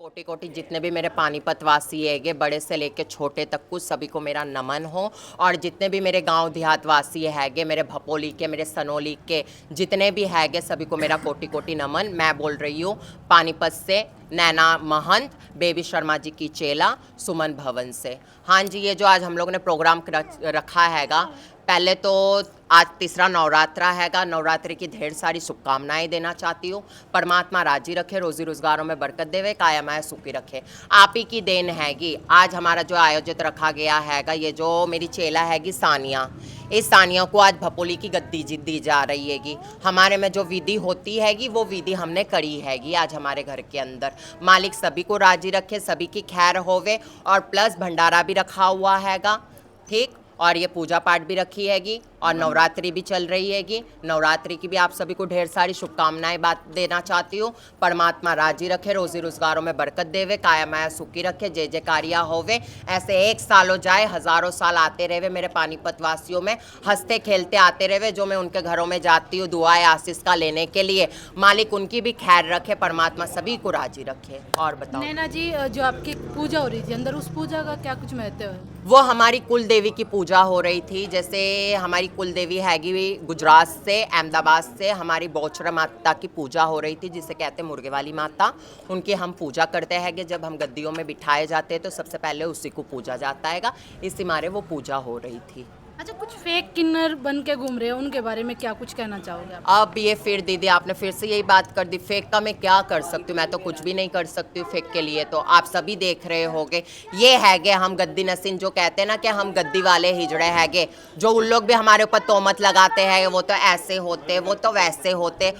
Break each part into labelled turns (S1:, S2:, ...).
S1: कोटि कोटि जितने भी मेरे पानीपत वासी हैगे, बड़े से लेके छोटे तक कुछ सभी को मेरा नमन हो। और जितने भी मेरे गांव देहात वासी हैगे, मेरे भपोली के, मेरे सनोली के जितने भी हैगे, सभी को मेरा कोटि कोटि नमन। मैं बोल रही हूँ पानीपत से नैना महंत, बेबी शर्मा जी की चेला, सुमन भवन से। हाँ जी, ये जो आज हम लोग ने प्रोग्राम रखा हैगा, पहले तो आज तीसरा नवरात्रा हैगा। नवरात्रि की ढेर सारी शुभकामनाएं देना चाहती हूँ। परमात्मा राजी रखे, रोजी रोजगारों में बरकत देवे, काया माया सुखी रखे। आप ही की देन हैगी। आज हमारा जो आयोजित रखा गया हैगा, ये जो मेरी चेला हैगी सानिया, इस सानिया को आज भपोली की गद्दी दी जा रही हैगी। हमारे में जो विधि होती हैगी, वो विधि हमने करी हैगी आज हमारे घर के अंदर। मालिक सभी को राजी रखे, सभी की खैर होवे। और प्लस भंडारा भी रखा हुआ हैगा, ठीक। और ये पूजा पाठ भी रखी हैगी और नवरात्रि भी चल रही हैगी। नवरात्रि की भी आप सभी को ढेर सारी शुभकामनाएं बात देना चाहती हूँ। परमात्मा राजी रखे, रोजी रोजगारों में बरकत देवे, काया माया सुखी रखे, जय जयकारिया होवे। ऐसे 1 साल हो जाए, हजारों साल आते रहे मेरे पानीपत वासियों में, हंसते खेलते आते रहे। जो मैं उनके घरों में जाती हूँ दुआएं आशीष का लेने के लिए, मालिक उनकी भी खैर रखे, परमात्मा सभी को राजी रखे। और बताओ
S2: नैना जी, जो आपकी पूजा हो रही थी अंदर, उस पूजा का क्या कुछ महत्व है?
S1: वो हमारी कुल देवी की पूजा हो रही थी। जैसे हमारी कुल देवी हैगी गुजरात से, अहमदाबाद से, हमारी बौछरा माता की पूजा हो रही थी, जिसे कहते हैं मुर्गे वाली माता। उनकी हम पूजा करते हैं कि जब हम गद्दियों में बिठाए जाते हैं तो सबसे पहले उसी को पूजा जाता है। इसी मारे वो पूजा हो रही थी।
S2: अच्छा, कुछ फेक किन्नर बन के घूम रहे हैं, उनके बारे में क्या कुछ कहना चाहोगे आप?
S1: अब ये फिर दीदी आपने फिर से यही बात कर दी। फेक का मैं क्या कर सकती हूँ? मैं तो कुछ भी नहीं कर सकती हूँ फेक के लिए। तो आप सभी देख रहे होगे, ये हैगे हम गद्दी नसीन, जो कहते हैं ना कि हम गद्दी वाले हिजड़े हैगे, जो उन लोग भी हमारे ऊपर तोहमत लगाते हैं, वो तो ऐसे होते, वो तो वैसे होते,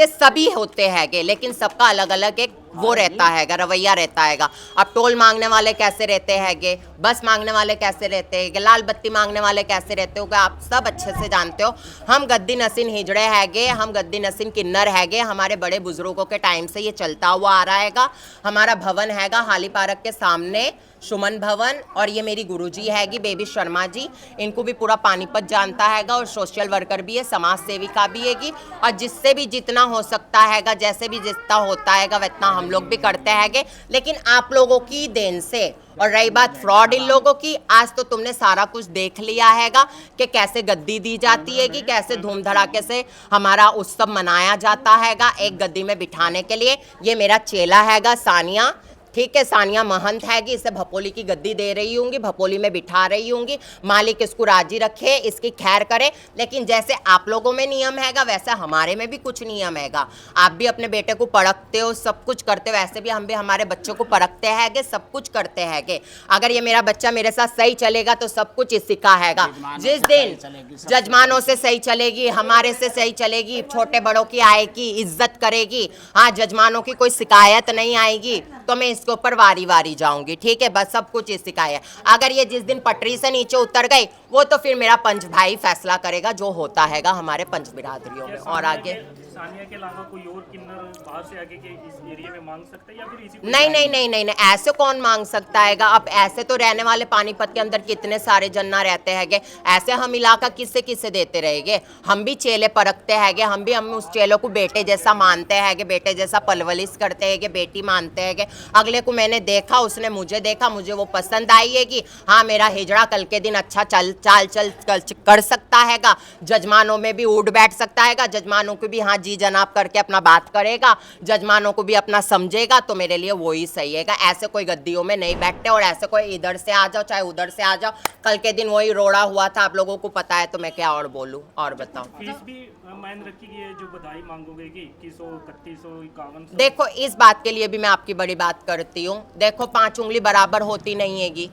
S1: सभी होते हैगे, लेकिन सबका अलग अलग एक वो रहता हैगा, रवैया रहता हैगा। अब टोल मांगने वाले कैसे रहते हैगे, बस मांगने वाले कैसे रहते हैं, लाल बत्ती मांगने वाले कैसे रहते हो, आप सब अच्छे से जानते हो। हम गद्दी नसीन हिजड़े हैगे, हम गद्दी नसीन किन्नर हैगे। हमारे बड़े बुजुर्गों के टाइम से ये चलता हुआ आ रहा हैगा। हमारा भवन हैगा हाली पार्क के सामने, सुमन भवन। और ये मेरी गुरुजी हैगी बेबी शर्मा जी, इनको भी पूरा पानीपत जानता हैगा। और सोशल वर्कर भी है, समाज सेविका भी हैगी। और जिससे भी जितना हो सकता हैगा, जैसे भी जितना होता हैगा वतना हम लोग भी करते हैगे, लेकिन आप लोगों की देन से। और रही बात फ्रॉड इन लोगों की, आज तो तुमने सारा कुछ देख लिया हैगा कि कैसे गद्दी दी जाती है, कि कैसे धूम धड़ाके से हमारा उत्सव मनाया जाता हैगा एक गद्दी में बिठाने के लिए। ये मेरा चेला हैगा सानिया, ठीक है, सानिया महंत हैगी। इसे भपोली की गद्दी दे रही होंगी, भपोली में बिठा रही होंगी। मालिक इसको राजी रखे, इसकी खैर करे। लेकिन जैसे आप लोगों में नियम हैगा, वैसे हमारे में भी कुछ नियम हैगा। आप भी अपने बेटे को परखते हो, सब कुछ करते हो, वैसे भी हम भी हमारे बच्चों को परखते हैगे, सब कुछ करते हैगे। अगर ये मेरा बच्चा मेरे साथ सही चलेगा तो सब कुछ इसी का हैगा। जिस दिन जजमानों से सही चलेगी, हमारे से सही चलेगी, छोटे बड़ों की आएगी, इज्जत करेगी, हाँ, जजमानों की कोई शिकायत नहीं आएगी, तो मैं इसके ऊपर वारी वारी जाऊंगी, ठीक है। बस सब कुछ इसी का है। अगर ये जिस दिन पटरी से नीचे उतर गई, वो तो फिर मेरा पंच भाई फैसला करेगा, जो होता हैगा हमारे पंच बिरादरियों में। और आगे
S3: सानिया के अलावा कोई और किन्नर बाहर से आके के इस एरिया में मांग सकता है या फिर इसी को
S1: नहीं नहीं नहीं नहीं नहीं, ऐसे कौन मांग सकता हैगा। अब ऐसे तो रहने वाले पानीपत के अंदर कितने सारे जन्ना रहते हैगे, ऐसे हम इलाका किससे किससे देते रहेंगे। हम भी चेले परखते हैगे, हम उस चेलों को बेटे जैसा मानते हैगे, बेटे जैसा पलवलिश करते हैगे, बेटी मानते हैगे। अगले को मैंने देखा, उसने मुझे देखा, मुझे वो पसंद आई है कि हाँ मेरा हिजड़ा कल के दिन अच्छा चाल कर सकता हैगा, जजमानों में भी उठ बैठ सकता हैगा, जजमानों को भी हाँ जी जनाब करके अपना बात करेगा, जजमानों को भी अपना समझेगा, तो मेरे लिए वही सही हैगा। ऐसे कोई गद्दियों में नहीं बैठते और ऐसे कोई इधर से आ जाओ चाहे उधर से आ जाओ। कल के दिन वही रोड़ा हुआ था, आप लोगों को पता है, तो मैं क्या और बोलूँ और बताओ।
S3: फीस भी मान रखी गई है जो बधाई मांगोगे कि 2100 3100 5100।
S1: देखो इस बात के लिए भी मैं आपकी बड़ी बात करती हूँ। देखो 5 उंगली बराबर होती नहीं हैगी,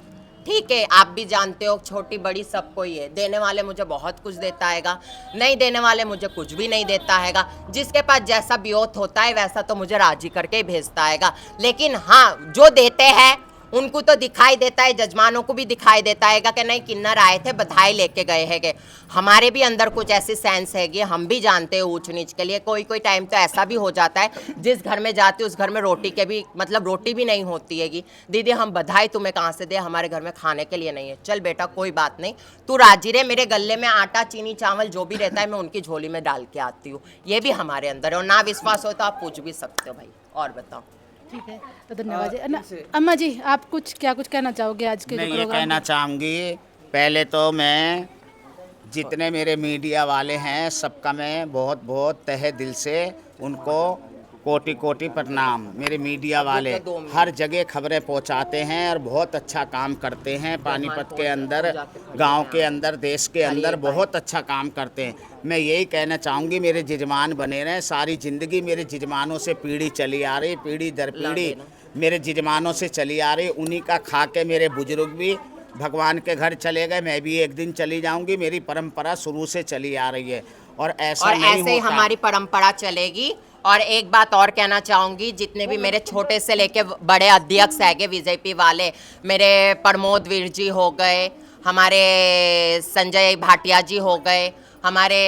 S1: ठीक है, आप भी जानते हो छोटी बड़ी सबको ही है। देने वाले मुझे बहुत कुछ देता हैगा, नहीं देने वाले मुझे कुछ भी नहीं देता हैगा। जिसके पास जैसा बियोत होता है वैसा तो मुझे राजी करके ही भेजता हैगा। लेकिन हाँ जो देते हैं उनको तो दिखाई देता है, जजमानों को भी दिखाई देता हैगा कि नहीं किन्नर आए थे बधाई लेके गए हैगे। हमारे भी अंदर कुछ ऐसी सेंस हैगी, हम भी जानते हैं ऊंच नीच के लिए। कोई कोई टाइम तो ऐसा भी हो जाता है जिस घर में जाते उस घर में रोटी के भी मतलब रोटी भी नहीं होती हैगी। दीदी हम बधाई तुम्हें कहाँ से दे, हमारे घर में खाने के लिए नहीं है। चल बेटा कोई बात नहीं, तू राजी रहे, मेरे गले में आटा चीनी चावल जो भी रहता है मैं उनकी झोली में डाल के आती हूँ। ये भी हमारे अंदर है और ना विश्वास हो तो आप पूछ भी सकते हो भाई। और बताओ।
S2: ठीक है, तो धन्यवाद जी। अम्मा जी आप क्या कुछ कहना चाहोगे आज के
S4: मैं
S2: जो
S4: ये
S2: प्रोग्राम
S4: कहना चाहूँगी, पहले तो मैं जितने मेरे मीडिया वाले हैं सबका मैं बहुत बहुत तहे दिल से उनको कोटि कोटि प्रणाम। मेरे मीडिया वाले हर जगह खबरें पहुंचाते हैं और बहुत अच्छा काम करते हैं। पानीपत के अंदर, गांव के अंदर, देश के अंदर बहुत अच्छा काम करते हैं। मैं यही कहना चाहूँगी मेरे जजमान बने रहें। सारी ज़िंदगी मेरे जजमानों से पीढ़ी चली आ रही, पीढ़ी दर पीढ़ी मेरे जजमानों से चली आ रही। उन्हीं का खा के मेरे बुजुर्ग भी भगवान के घर चले गए, मैं भी एक दिन चली जाऊंगी। मेरी परंपरा शुरू से चली आ रही है और ऐसा
S1: और
S4: नहीं
S1: ऐसे ही
S4: होता।
S1: हमारी परंपरा चलेगी। और एक बात और कहना चाहूँगी, जितने भी मेरे छोटे से लेके बड़े अध्यक्ष हैगे बीजेपी वाले, मेरे प्रमोद वीर जी हो गए, हमारे संजय भाटिया जी हो गए, हमारे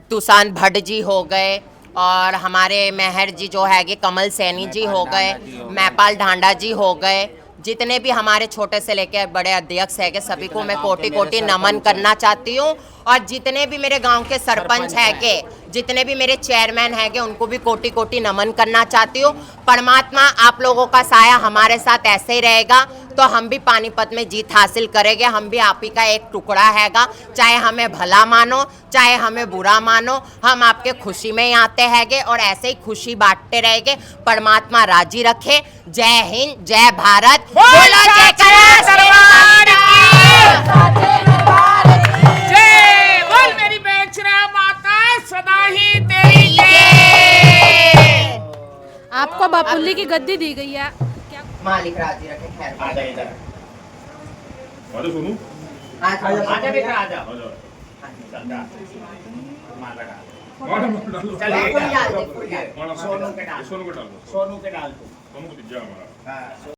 S1: तुषान भट्ट जी हो गए, और हमारे मेहर जी जो हैगे कमल सैनी जी हो गए, मैपाल ढांडा जी हो गए, जितने भी हमारे छोटे से लेके बड़े अध्यक्ष हैगे सभी को मैं कोटि कोटि नमन करना चाहती हूँ। और जितने भी मेरे गांव के सरपंच हैगे, जितने भी मेरे चेयरमैन हैगे, उनको भी कोटि कोटि नमन करना चाहती हूँ। परमात्मा आप लोगों का साया हमारे साथ ऐसे ही रहेगा तो हम भी पानीपत में जीत हासिल करेंगे। हम भी आप ही का एक टुकड़ा हैगा, चाहे हमें भला मानो चाहे हमें बुरा मानो, हम आपके खुशी में ही आते हैगे और ऐसे ही खुशी बांटते रहेंगे। परमात्मा राजी रखे। जय हिंद, जय भारत, बोलो जयकारा सरदार
S5: जय बोल मेरी बेचरा माता सदा ही तेरी जय।
S2: आपको बापुल्ली की गद्दी दी गई है, क्या
S1: मालिक राजी रखे। खैर
S4: आजा इधर,
S6: सोनू
S4: आजा बेटा आजा।
S6: आजा
S4: मार लगा।
S6: डालो
S4: चल एक
S1: कोई डाल दे,
S4: डाल।
S1: कोई डाल दे।
S6: सोनू के डाल
S4: सोनू के डाल दो।
S6: सोनू को दीजिए हमारा।
S4: हाँ।